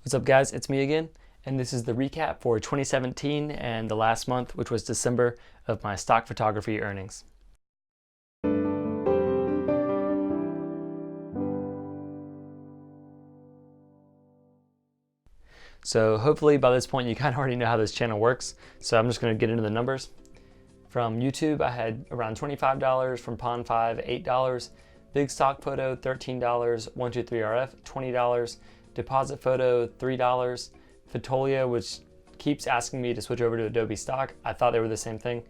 What's up guys, it's me again, and this is the recap for 2017 and the last month, which was December, of my stock photography earnings. So hopefully by this point you kind of already know how this channel works, so I'm just going to get into the numbers. From YouTube I had around $25, from Pond5 $8, Big Stock Photo $13, 123RF $20, Deposit Photo $3, Fotolia, which keeps asking me to switch over to Adobe Stock, I thought they were the same thing,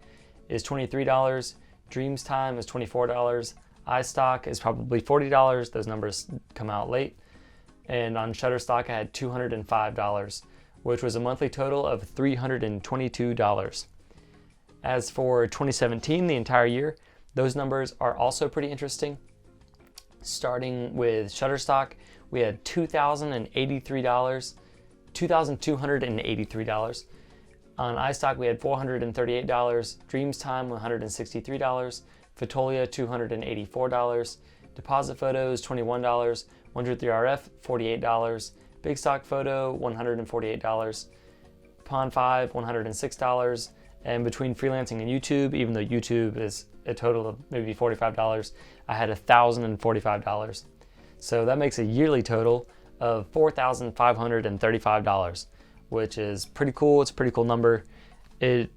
is $23, Dreams Time is $24, iStock is probably $40, those numbers come out late, and on Shutterstock I had $205, which was a monthly total of $322. As for 2017, the entire year, those numbers are also pretty interesting. Starting with Shutterstock, we had $2,283. On iStock, we had $438. Dreams Time, $163. Fotolia, $284. Deposit Photos, $21. 123RF, $48. Big Stock Photo, $148. Pond5, $106. And between freelancing and YouTube, even though YouTube is a total of maybe $45, I had $1,045. So that makes a yearly total of $4,535, which is pretty cool. It's a pretty cool number. It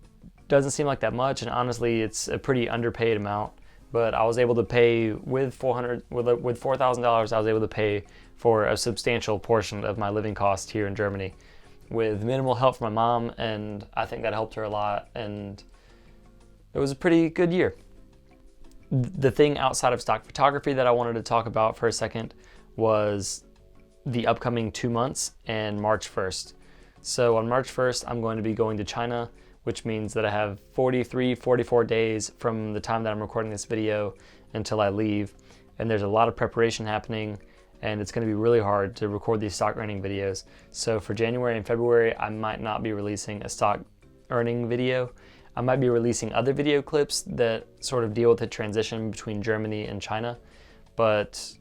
doesn't seem like that much, and honestly, it's a pretty underpaid amount. But I was able to pay with $4,000. I was able to pay for a substantial portion of my living cost here in Germany, with minimal help from my mom, and I think that helped her a lot. And it was a pretty good year. The thing outside of stock photography that I wanted to talk about for a second was the upcoming 2 months and March 1st. So on March 1st, I'm going to be going to China, which means that I have 44 days from the time that I'm recording this video until I leave. And there's a lot of preparation happening, and it's going to be really hard to record these stock earning videos. So for January and February, I might not be releasing a stock earning video. I might be releasing other video clips that sort of deal with the transition between Germany and China, but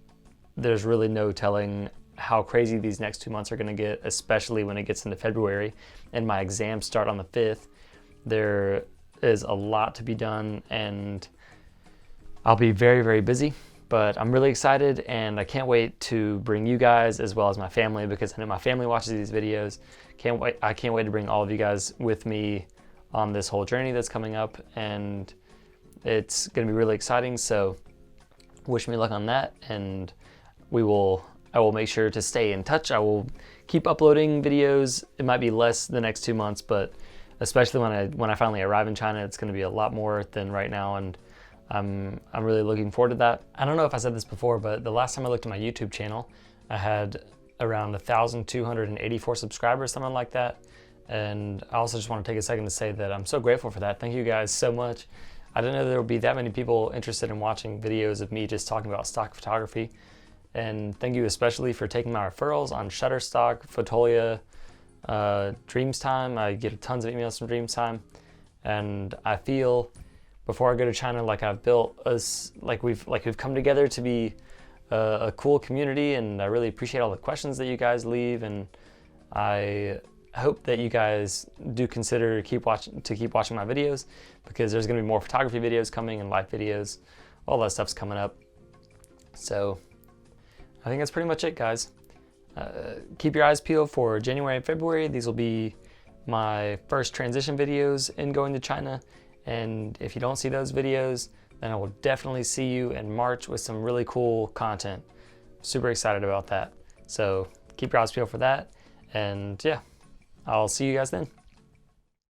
there's really no telling how crazy these next 2 months are going to get, especially when it gets into February and my exams start on the 5th. There is a lot to be done, and I'll be very, very busy, but I'm really excited, and I can't wait to bring you guys as well as my family, because I know my family watches these videos. I can't wait to bring all of you guys with me on this whole journey that's coming up, and it's going to be really exciting. So wish me luck on that, and I will make sure to stay in touch. I will keep uploading videos. It might be less the next 2 months, but especially when I finally arrive in China, it's going to be a lot more than right now, and I'm really looking forward to that. I don't know if I said this before, but the last time I looked at my YouTube channel, I had around 1,284 subscribers, something like that. And I also just want to take a second to say that I'm so grateful for that. Thank you guys so much. I didn't know there would be that many people interested in watching videos of me just talking about stock photography. And thank you especially for taking my referrals on Shutterstock, Fotolia, Dreams Time. I get tons of emails from Dreams Time. And I feel before I go to China like I've built us, like we've come together to be a cool community, and I really appreciate all the questions that you guys leave, and I hope that you guys do consider to keep watching my videos, because there's going to be more photography videos coming and live videos. All that stuff's coming up. So I think that's pretty much it, guys. Keep your eyes peeled for January and February. These will be my first transition videos in going to China. And if you don't see those videos, then I will definitely see you in March with some really cool content. Super excited about that. So keep your eyes peeled for that. And yeah, I'll see you guys then.